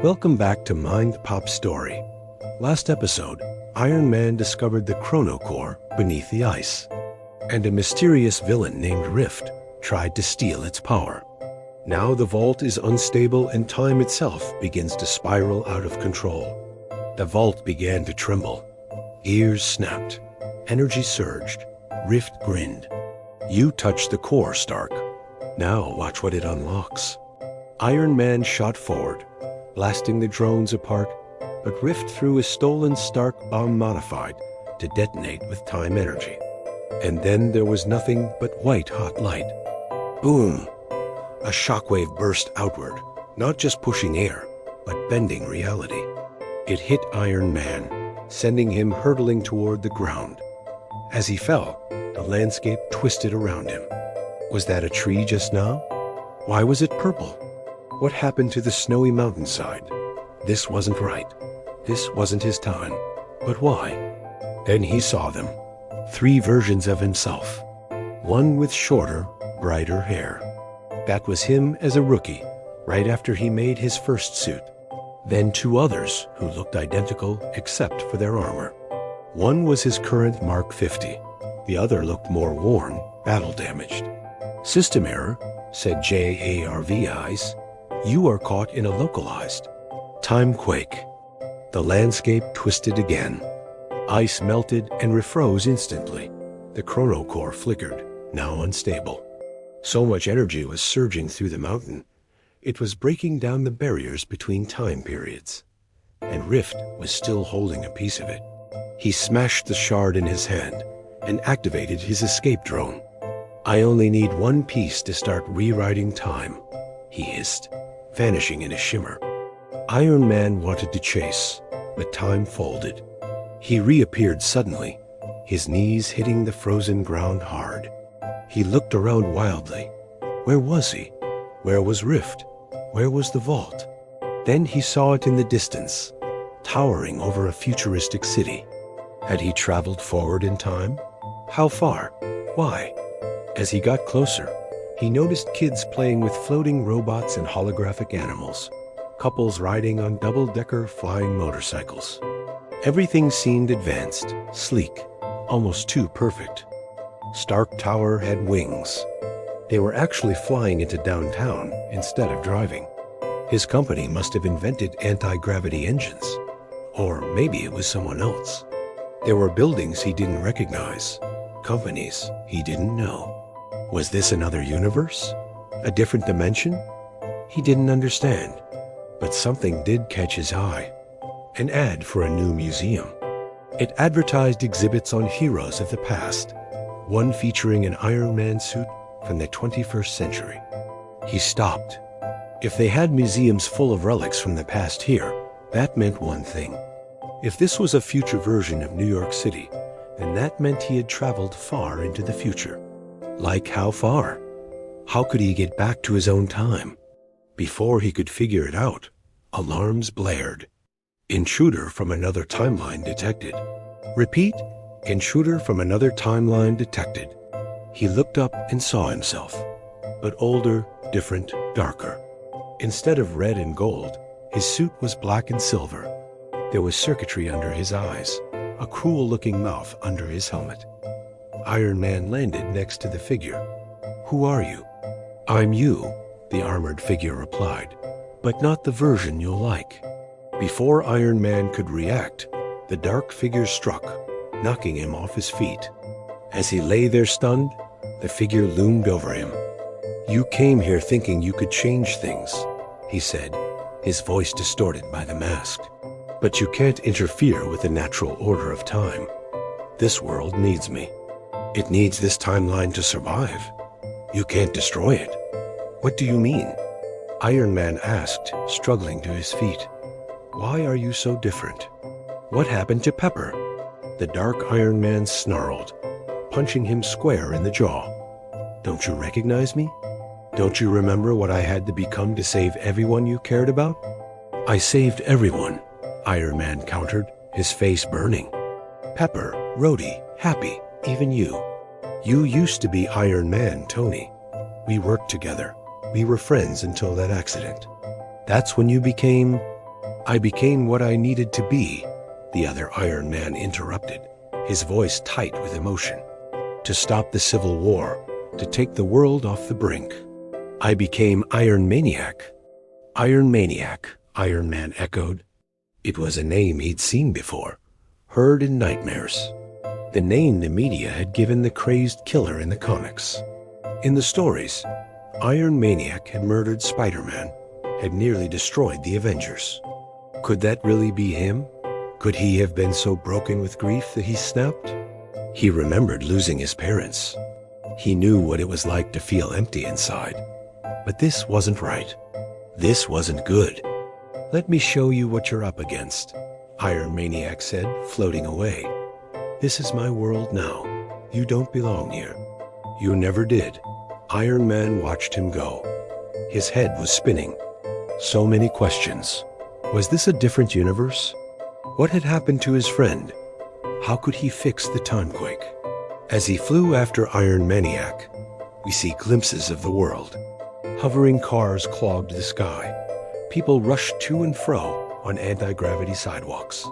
Welcome back to Mind Pop Story. Last episode, Iron Man discovered the Chrono Core beneath the ice, and a mysterious villain named Rift tried to steal its power. Now the vault is unstable and time itself begins to spiral out of control. The vault began to tremble. Ears snapped. Energy surged. Rift grinned. You touched the core, Stark. Now watch what it unlocks. Iron Man shot forward, blasting the drones apart, but Rift threw a stolen Stark bomb modified to detonate with time energy. And then there was nothing but white-hot light. Boom! A shockwave burst outward, not just pushing air, but bending reality. It hit Iron Man, sending him hurtling toward the ground. As he fell, the landscape twisted around him. Was that a tree just now? Why was it purple? What happened to the snowy mountainside? This wasn't right. This wasn't his time. But why? Then he saw them. 3 versions of himself. One with shorter, brighter hair. That was him as a rookie, right after he made his first suit. Then 2 others who looked identical except for their armor. One was his current Mark 50. The other looked more worn, battle-damaged. System error, said JARV Eyes. You are caught in a localized Timequake. The landscape twisted again. Ice melted and refroze instantly. The Chrono Core flickered, now unstable. So much energy was surging through the mountain. It was breaking down the barriers between time periods. And Rift was still holding a piece of it. He smashed the shard in his hand and activated his escape drone. I only need 1 piece to start rewriting time, he hissed, vanishing in a shimmer. Iron Man wanted to chase, but time folded. He reappeared suddenly, his knees hitting the frozen ground hard. He looked around wildly. Where was he? Where was Rift? Where was the vault? Then he saw it in the distance, towering over a futuristic city. Had he traveled forward in time? How far? Why? As he got closer, he noticed kids playing with floating robots and holographic animals, couples riding on double-decker flying motorcycles. Everything seemed advanced, sleek, almost too perfect. Stark Tower had wings. They were actually flying into downtown instead of driving. His company must have invented anti-gravity engines. Or maybe it was someone else. There were buildings he didn't recognize, companies he didn't know. Was this another universe? A different dimension? He didn't understand. But something did catch his eye. An ad for a new museum. It advertised exhibits on heroes of the past, one featuring an Iron Man suit from the 21st century. He stopped. If they had museums full of relics from the past here, that meant one thing. If this was a future version of New York City, then that meant he had traveled far into the future. Like how far? How could he get back to his own time? Before he could figure it out, alarms blared. Intruder from another timeline detected. Repeat, intruder from another timeline detected. He looked up and saw himself, but older, different, darker. Instead of red and gold, his suit was black and silver. There was circuitry under his eyes, a cruel-looking mouth under his helmet. Iron Man landed next to the figure. Who are you? I'm you, the armored figure replied, but not the version you'll like. Before Iron Man could react, the dark figure struck, knocking him off his feet. As he lay there stunned, the figure loomed over him. You came here thinking you could change things, he said, his voice distorted by the mask. But you can't interfere with the natural order of time. This world needs me. It needs this timeline to survive. You can't destroy it. What do you mean? Iron Man asked, struggling to his feet. Why are you so different? What happened to Pepper? The dark Iron Man snarled, punching him square in the jaw. Don't you recognize me? Don't you remember what I had to become to save everyone you cared about? I saved everyone, Iron Man countered, his face burning. Pepper, Rhodey, Happy, even you. You used to be Iron Man, Tony. We worked together. We were friends until that accident. That's when you became... I became what I needed to be, the other Iron Man interrupted, his voice tight with emotion. To stop the Civil War, to take the world off the brink. I became Iron Maniac. Iron Maniac, Iron Man echoed. It was a name he'd seen before, heard in nightmares. The name the media had given the crazed killer in the comics. In the stories, Iron Maniac had murdered Spider-Man, had nearly destroyed the Avengers. Could that really be him? Could he have been so broken with grief that he snapped? He remembered losing his parents. He knew what it was like to feel empty inside. But this wasn't right. This wasn't good. Let me show you what you're up against, Iron Maniac said, floating away. This is my world now. You don't belong here. You never did. Iron Man watched him go. His head was spinning. So many questions. Was this a different universe? What had happened to his friend? How could he fix the Timequake? As he flew after Iron Maniac, we see glimpses of the world. Hovering cars clogged the sky. People rushed to and fro on anti-gravity sidewalks.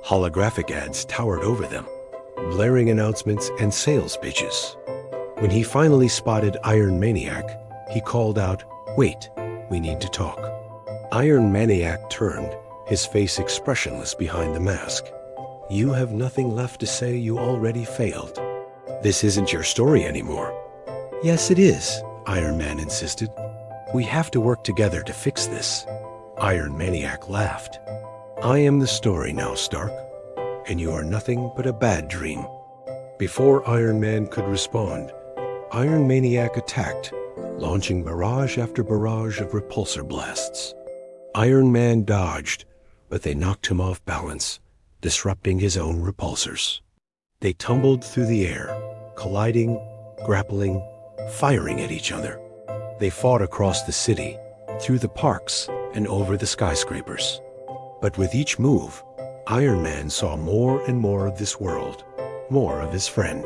Holographic ads towered over them, blaring announcements and sales pitches. When he finally spotted Iron Maniac, he called out, "Wait, we need to talk." Iron Maniac turned, his face expressionless behind the mask. "You have nothing left to say. You already failed. This isn't your story anymore." "Yes, it is," Iron Man insisted. "We have to work together to fix this." Iron Maniac laughed. "I am the story now, Stark, and you are nothing but a bad dream." Before Iron Man could respond, Iron Maniac attacked, launching barrage after barrage of repulsor blasts. Iron Man dodged, but they knocked him off balance, disrupting his own repulsors. They tumbled through the air, colliding, grappling, firing at each other. They fought across the city, through the parks, and over the skyscrapers. But with each move, Iron Man saw more and more of this world, more of his friend.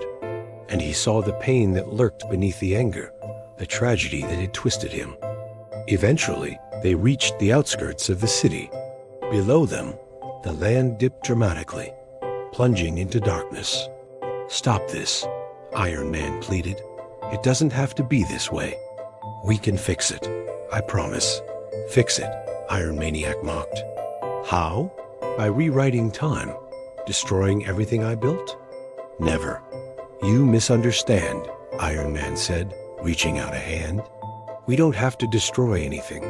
And he saw the pain that lurked beneath the anger, the tragedy that had twisted him. Eventually, they reached the outskirts of the city. Below them, the land dipped dramatically, plunging into darkness. "Stop this," Iron Man pleaded. "It doesn't have to be this way. We can fix it. I promise. Fix it," Iron Maniac mocked. "How? By rewriting time, destroying everything I built?" "Never. You misunderstand," Iron Man said, reaching out a hand. "We don't have to destroy anything.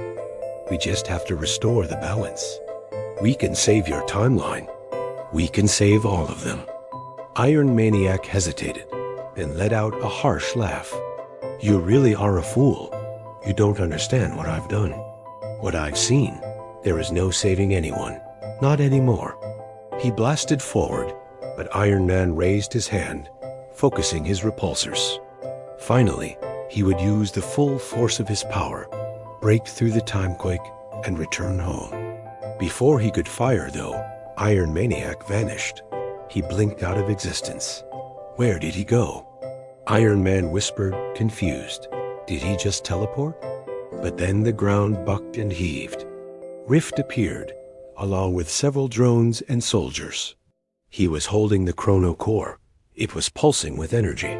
We just have to restore the balance. We can save your timeline. We can save all of them." Iron Maniac hesitated, then let out a harsh laugh. "You really are a fool. You don't understand what I've done. What I've seen. There is no saving anyone. Not anymore." He blasted forward, but Iron Man raised his hand, focusing his repulsors. Finally, he would use the full force of his power, break through the Timequake, and return home. Before he could fire, though, Iron Maniac vanished. He blinked out of existence. Where did he go? Iron Man whispered, confused. Did he just teleport? But then the ground bucked and heaved. Rift appeared, along with several drones and soldiers. He was holding the Chrono Core. It was pulsing with energy.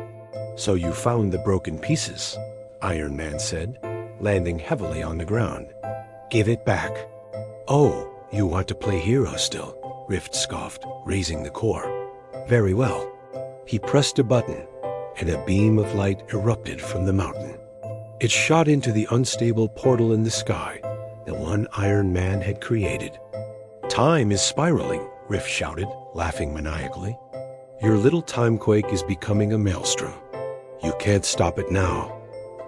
"So you found the broken pieces," Iron Man said, landing heavily on the ground. "Give it back." "Oh, you want to play hero still?" Rift scoffed, raising the core. "Very well." He pressed a button, and a beam of light erupted from the mountain. It shot into the unstable portal in the sky, the one Iron Man had created. "Time is spiraling," Rift shouted, laughing maniacally. "Your little Timequake is becoming a maelstrom. You can't stop it now.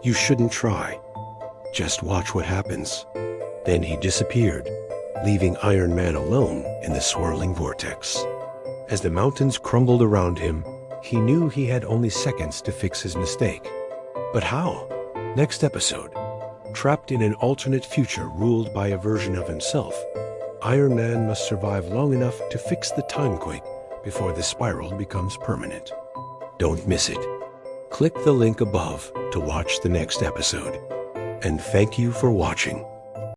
You shouldn't try. Just watch what happens." Then he disappeared, leaving Iron Man alone in the swirling vortex. As the mountains crumbled around him, he knew he had only seconds to fix his mistake. But how? Next episode. Trapped in an alternate future ruled by a version of himself, Iron Man must survive long enough to fix the Timequake before the spiral becomes permanent. Don't miss it. Click the link above to watch the next episode. And thank you for watching.